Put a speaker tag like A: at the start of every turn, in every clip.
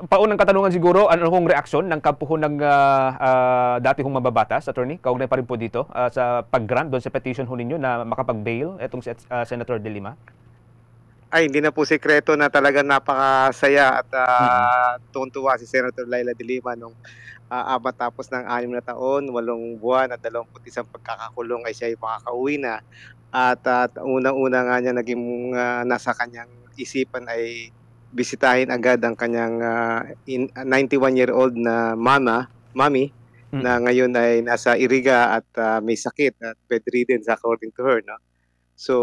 A: Paunang katanungan siguro, ano kong reaksyon ng kampo ho ng dati hong mababatas, attorney? Kaugnay pa rin po dito sa pag-grant doon sa petition ho ninyo na makapag-bail itong si Senator De Lima?
B: Ay, hindi na po sekreto na talagang napakasaya at
A: Mm.
B: tuwan-tuwa si Senator Laila de Lima nung matapos ng 6 na taon, 8 buwan at 21 pagkakakulong ay siya ay makakauwi na. At unang-una nga niya naging nasa kanyang isipan ay bisitahin agad ang kanyang 91-year-old na mami na
A: Mm.
B: ngayon ay nasa Iriga at may sakit at bedridden according to her, no? So,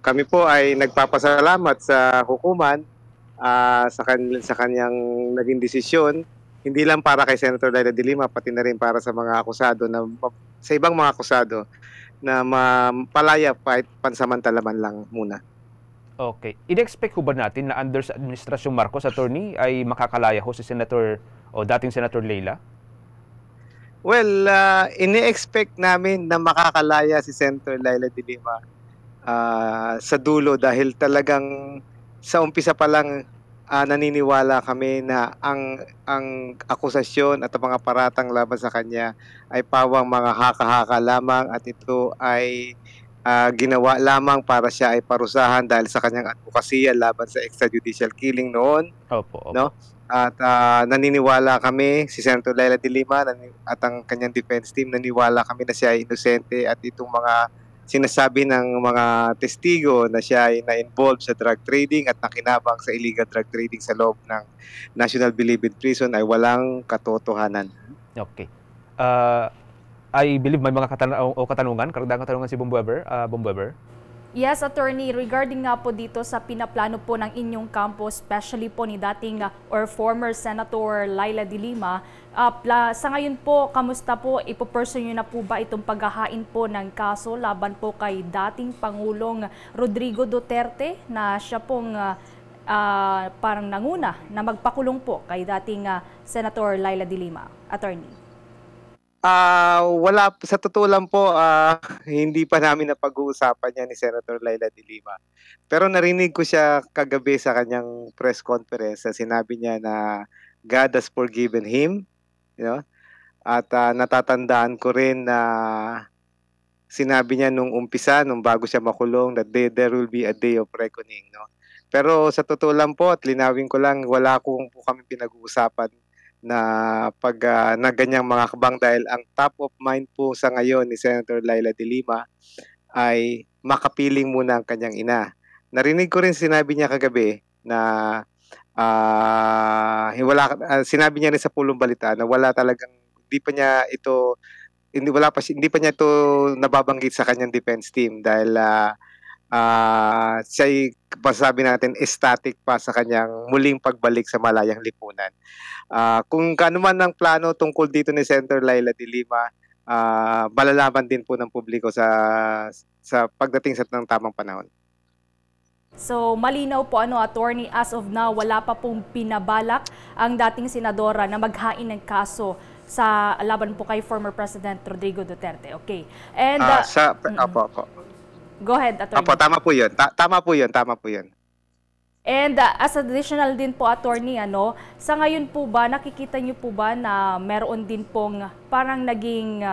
B: kami po ay nagpapasalamat sa hukuman sa kanyang naging desisyon, hindi lang para kay Senator Laila de Lima, pati na rin para sa mga akusado sa ibang mga akusado na mapalaya kahit pansamantala man lang muna.
A: Okay. In-expect ho ba natin na under sa Administrasyong Marcos, attorney, ay makakalaya ho si Senator o dating Senator Leila?
B: Well, ini-expect namin na makakalaya si Senator Laila de Lima sa dulo dahil talagang sa umpisa pa lang naniniwala kami na ang akusasyon at ang mga paratang laban sa kanya ay pawang mga haka-haka lamang at ito ay ginawa lamang para siya ay parusahan dahil sa kanyang advokasya laban sa extrajudicial killing noon,
A: Opo, opo.
B: no? At naniniwala kami, si Senator Laila de Lima at ang kanyang defense team, naniwala kami na siya ay inosente at itong mga sinasabi ng mga testigo na siya ay na-involved sa drug trading at nakinabang sa illegal drug trading sa loob ng National Bilibid Prison ay walang katotohanan.
A: Okay. I believe may mga katanungan, karagdagang katanungan si Bong Weber. Bong Weber?
C: Yes, attorney, regarding nga po dito sa pinaplano po ng inyong kampo, especially po ni dating or former Senator Laila de Lima, sa ngayon po, kamusta po, ipopursue nyo na po ba itong paghahain po ng kaso laban po kay dating Pangulong Rodrigo Duterte na siya pong parang nanguna na magpakulong po kay dating Senator Laila de Lima? Attorney.
B: Wala, sa totoo lang po, hindi pa namin napag-uusapan yan ni Senator Laila de Lima. Pero narinig ko siya kagabi sa kanyang press conference na sinabi niya na God has forgiven him, you know? At natatandaan ko rin na sinabi niya nung umpisa, nung bago siya makulong, that there will be a day of reckoning, no? Pero sa totoo lang po, at linawin ko lang, wala po kami pinag-uusapan na pag na ganyang mga kabang dahil ang top of mind po sa ngayon ni Senator Laila de Lima ay makapiling muna ang kanyang ina. Narinig ko rin sinabi niya kagabi na sinabi niya rin sa Pulong Balita na wala talagang hindi pa niya ito nababanggit sa kanyang defense team dahil siya'y masasabi natin ecstatic pa sa kanyang muling pagbalik sa malayang lipunan. Kung kaano man ang plano tungkol dito ni Senator Laila de Lima, malalaman din po ng publiko sa pagdating sa tamang panahon.
C: So malinaw po attorney, as of now wala pa pong pinabalak ang dating senadora na maghain ng kaso sa laban po kay former President Rodrigo Duterte. Okay. And
B: Apo.
C: Go ahead, attorney.
B: Apo, tama po 'yun. Tama po 'yun.
C: And as additional din po, attorney, sa ngayon po ba, nakikita niyo po ba na meron din pong parang naging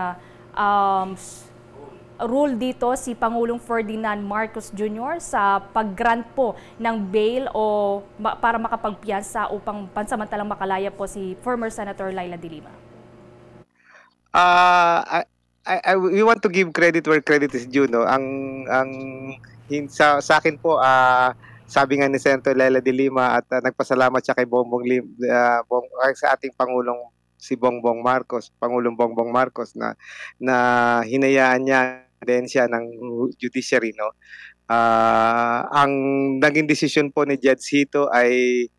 C: rule dito si Pangulong Ferdinand Marcos Jr. sa pag-grant po ng bail o para makapagpiyansa upang pansamantalang makalaya po si former Senator Laila de Lima?
B: We want to give credit where credit is due, no? Sa akin po, sabi nga ni Senator Laila de Lima at nagpasalamat siya kay sa ating Pangulong Pangulong Bongbong Marcos na hinayaan niya din siya ng judiciary, no? Ang naging desisyon po ni Judge Sito ay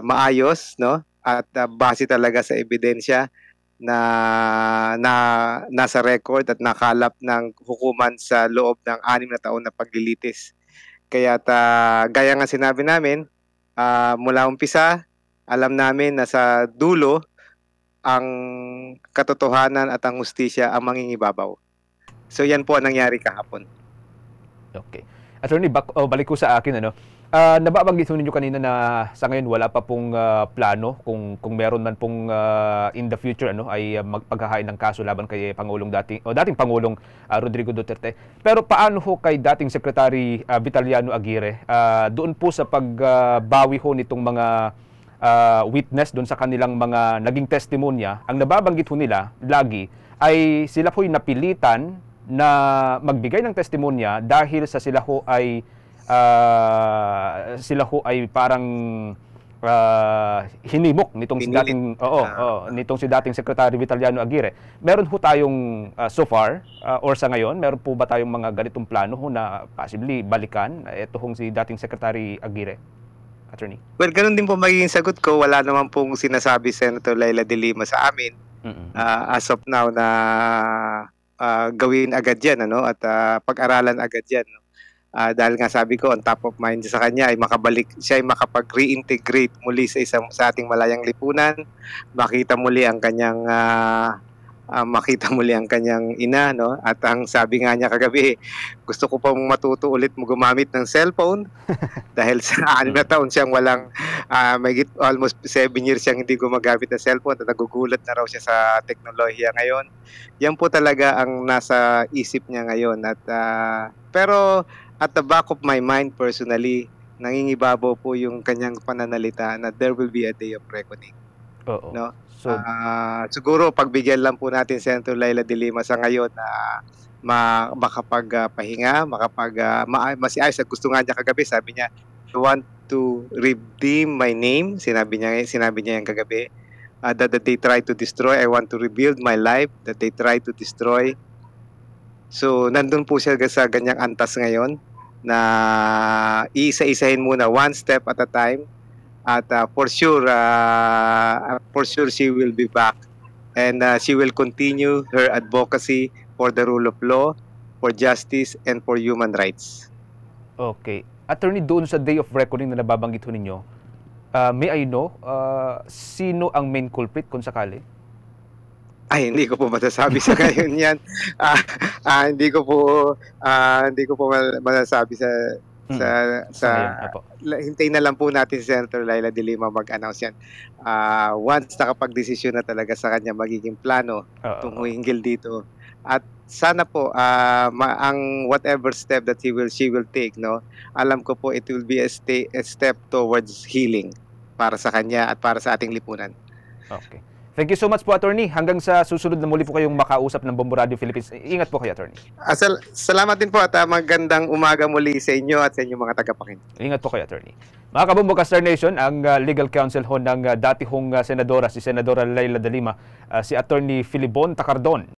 B: maayos, no? At base talaga sa ebidensya na nasa record at nakalap ng hukuman sa loob ng 6 na taon na paglilitis. Kaya gaya nga sinabi namin, mula umpisa, alam namin na sa dulo, ang katotohanan at ang hustisya ang mangingibabaw. So yan po ang nangyari kahapon.
A: Okay. Attorney, balik ko sa akin, Nababanggit ho ninyo kanina na sa ngayon wala pa pong plano kung meron man pong in the future ay magpaghahain ng kaso laban kay dating Pangulong Rodrigo Duterte. Pero paano ho kay dating Secretary Vitaliano Aguirre doon po sa pagbawi ho nitong mga witness doon sa kanilang mga naging testimonya? Ang nababanggit ho nila lagi ay sila ho'y napilitan na magbigay ng testimonya dahil sa sila ho ay parang hinimok nitong si dating Secretary Vitaliano Aguirre. Meron ho tayong so far or sa ngayon, meron po ba tayong mga ganitong plano ho na possibly balikan ito hong si dating Secretary Aguirre, attorney?
B: Well, ganun din po magiging sagot ko. Wala naman pong sinasabi Senator Laila de Lima sa amin as of now na gawin agad yan at pag-aralan agad yan. Dahil nga sabi ko, on top of mind sa kanya ay siya ay makapag-reintegrate muli sa ating malayang lipunan, makita muli ang kanyang ina, at ang sabi nga niya kagabi, gusto ko pang matuto ulit mo gumamit ng cellphone dahil sa 6 na taon siyang almost 7 years siyang hindi gumagamit ng cellphone at nagugulat na raw siya sa teknolohiya ngayon. Yan po talaga ang nasa isip niya ngayon pero at the back of my mind personally, nangingibabaw po yung kanyang pananalita na there will be a day of reckoning. No? So, siguro pagbigyan lang po natin Senator Laila de Lima sa ngayon na makapagpahinga, masiayos. Gusto nga niya kagabi, sabi niya, I want to redeem my name. Sinabi niya yung kagabi. That they try to destroy, I want to rebuild my life that they try to destroy. So, nandun po siya sa ganyang antas ngayon na isa-isahin muna, one step at a time. At for sure she will be back and she will continue her advocacy for the rule of law, for justice, and for human rights.
A: Okay. Attorney, doon sa day of reckoning na nababanggit ho ninyo, may I know, sino ang main culprit kung sakali?
B: Ay, hindi ko po masasabi sa ngayon yan. Hindi ko po masasabi hintayin na lang po natin si Senator Laila de Lima mag-announce yan. Once nakapag-desisyon na talaga sa kanya magiging plano tungkol hinggil dito. At sana po ang whatever step that she will take, alam ko po it will be a step towards healing para sa kanya at para sa ating lipunan.
A: Okay. Thank you so much po, Attorney. Hanggang sa susunod na muli po kayong makausap ng Bombo Radio Philippines. Ingat po kayo, Attorney.
B: Salamat din po at magandang umaga muli sa inyo at sa inyong mga tagapakinig.
A: Ingat po kayo, Attorney. Mga kabombo ka Star Nation, ang legal counsel ho ng dati hong senadora, si Senadora Laila de Lima, si Attorney Filibon Tacardon.